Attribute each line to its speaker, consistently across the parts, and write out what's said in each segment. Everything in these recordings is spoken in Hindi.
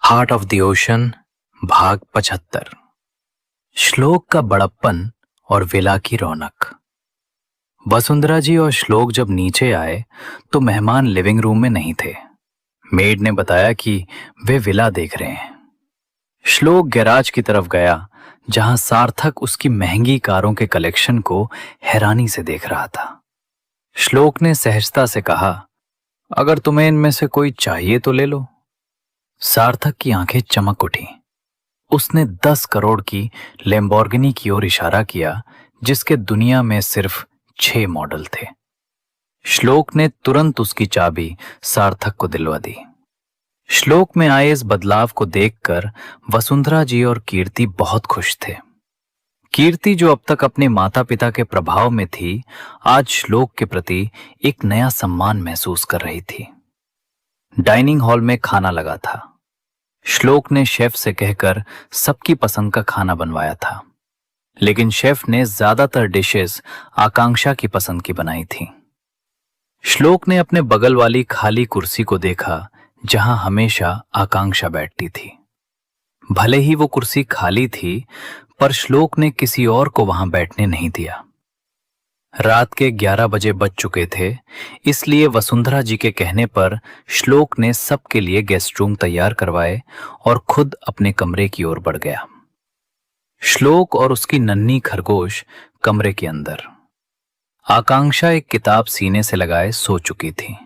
Speaker 1: हार्ट ऑफ द ओशन भाग 75। श्लोक का बड़प्पन और विला की रौनक। वसुंधरा जी और श्लोक जब नीचे आए तो मेहमान लिविंग रूम में नहीं थे। मेड ने बताया कि वे विला देख रहे हैं। श्लोक गैराज की तरफ गया जहां सार्थक उसकी महंगी कारों के कलेक्शन को हैरानी से देख रहा था। श्लोक ने सहजता से कहा, अगर तुम्हें इनमें से कोई चाहिए तो ले लो। सार्थक की आंखें चमक उठी। उसने 10 करोड़ की लैम्बोर्गिनी की ओर इशारा किया जिसके दुनिया में सिर्फ 6 मॉडल थे। श्लोक ने तुरंत उसकी चाबी सार्थक को दिलवा दी। श्लोक में आए इस बदलाव को देखकर वसुंधरा जी और कीर्ति बहुत खुश थे। कीर्ति जो अब तक अपने माता पिता के प्रभाव में थी, आज श्लोक के प्रति एक नया सम्मान महसूस कर रही थी। डाइनिंग हॉल में खाना लगा था। श्लोक ने शेफ से कहकर सबकी पसंद का खाना बनवाया था, लेकिन शेफ ने ज्यादातर डिशेस आकांक्षा की पसंद की बनाई थी। श्लोक ने अपने बगल वाली खाली कुर्सी को देखा जहां हमेशा आकांक्षा बैठती थी। भले ही वो कुर्सी खाली थी, पर श्लोक ने किसी और को वहां बैठने नहीं दिया। रात के 11 बजे बज चुके थे, इसलिए वसुंधरा जी के कहने पर श्लोक ने सबके लिए गेस्ट रूम तैयार करवाए और खुद अपने कमरे की ओर बढ़ गया। श्लोक और उसकी नन्ही खरगोश कमरे के अंदर। आकांक्षा एक किताब सीने से लगाए सो चुकी थी।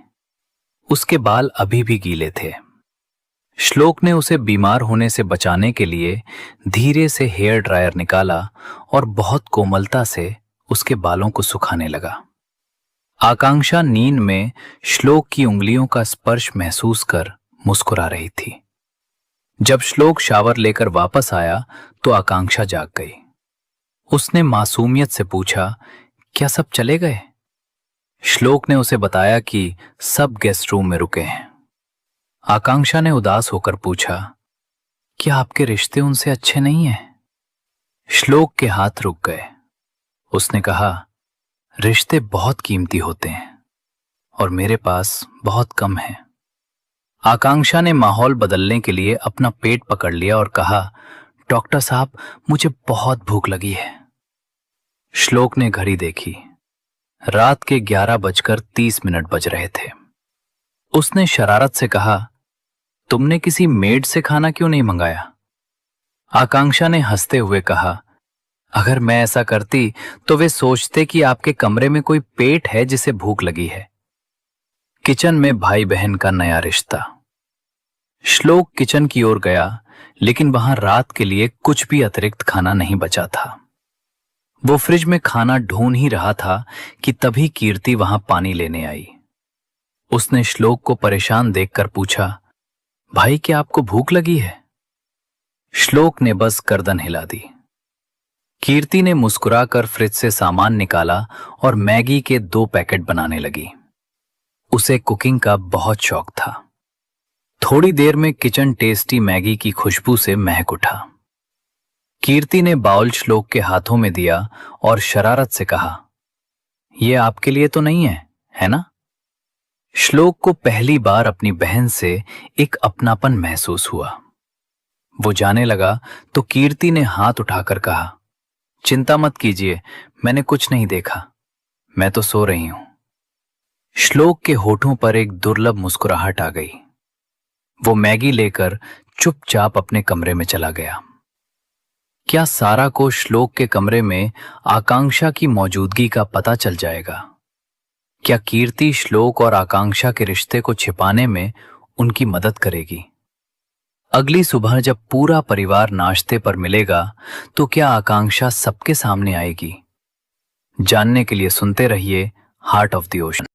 Speaker 1: उसके बाल अभी भी गीले थे। श्लोक ने उसे बीमार होने से बचाने के लिए धीरे से हेयर ड्रायर निकाला और बहुत कोमलता से उसके बालों को सुखाने लगा। आकांक्षा नींद में श्लोक की उंगलियों का स्पर्श महसूस कर मुस्कुरा रही थी। जब श्लोक शावर लेकर वापस आया तो आकांक्षा जाग गई। उसने मासूमियत से पूछा, क्या सब चले गए? श्लोक ने उसे बताया कि सब गेस्ट रूम में रुके हैं। आकांक्षा ने उदास होकर पूछा, क्या आपके रिश्ते उनसे अच्छे नहीं हैं? श्लोक के हाथ रुक गए। उसने कहा, रिश्ते बहुत कीमती होते हैं और मेरे पास बहुत कम है। आकांक्षा ने माहौल बदलने के लिए अपना पेट पकड़ लिया और कहा, डॉक्टर साहब, मुझे बहुत भूख लगी है। श्लोक ने घड़ी देखी। रात के 11:30 बज रहे थे। उसने शरारत से कहा, तुमने किसी मेड से खाना क्यों नहीं मंगाया? आकांक्षा ने हंसते हुए कहा, अगर मैं ऐसा करती तो वे सोचते कि आपके कमरे में कोई पेट है जिसे भूख लगी है। किचन में भाई बहन का नया रिश्ता। श्लोक किचन की ओर गया, लेकिन वहां रात के लिए कुछ भी अतिरिक्त खाना नहीं बचा था। वो फ्रिज में खाना ढूंढ ही रहा था कि तभी कीर्ति वहां पानी लेने आई। उसने श्लोक को परेशान देखकर पूछा, भाई, क्या आपको भूख लगी है? श्लोक ने बस गर्दन हिला दी। कीर्ति ने मुस्कुराकर फ्रिज से सामान निकाला और मैगी के 2 पैकेट बनाने लगी। उसे कुकिंग का बहुत शौक था। थोड़ी देर में किचन टेस्टी मैगी की खुशबू से महक उठा। कीर्ति ने बाउल श्लोक के हाथों में दिया और शरारत से कहा, यह आपके लिए तो नहीं है ना? श्लोक को पहली बार अपनी बहन से एक अपनापन महसूस हुआ। वो जाने लगा तो कीर्ति ने हाथ उठाकर कहा, चिंता मत कीजिए, मैंने कुछ नहीं देखा, मैं तो सो रही हूं। श्लोक के होठों पर एक दुर्लभ मुस्कुराहट आ गई। वो मैगी लेकर चुपचाप अपने कमरे में चला गया। क्या सारा को श्लोक के कमरे में आकांक्षा की मौजूदगी का पता चल जाएगा? क्या कीर्ति श्लोक और आकांक्षा के रिश्ते को छिपाने में उनकी मदद करेगी? अगली सुबह जब पूरा परिवार नाश्ते पर मिलेगा तो क्या आकांक्षा सबके सामने आएगी? जानने के लिए सुनते रहिए हार्ट ऑफ द ओशन।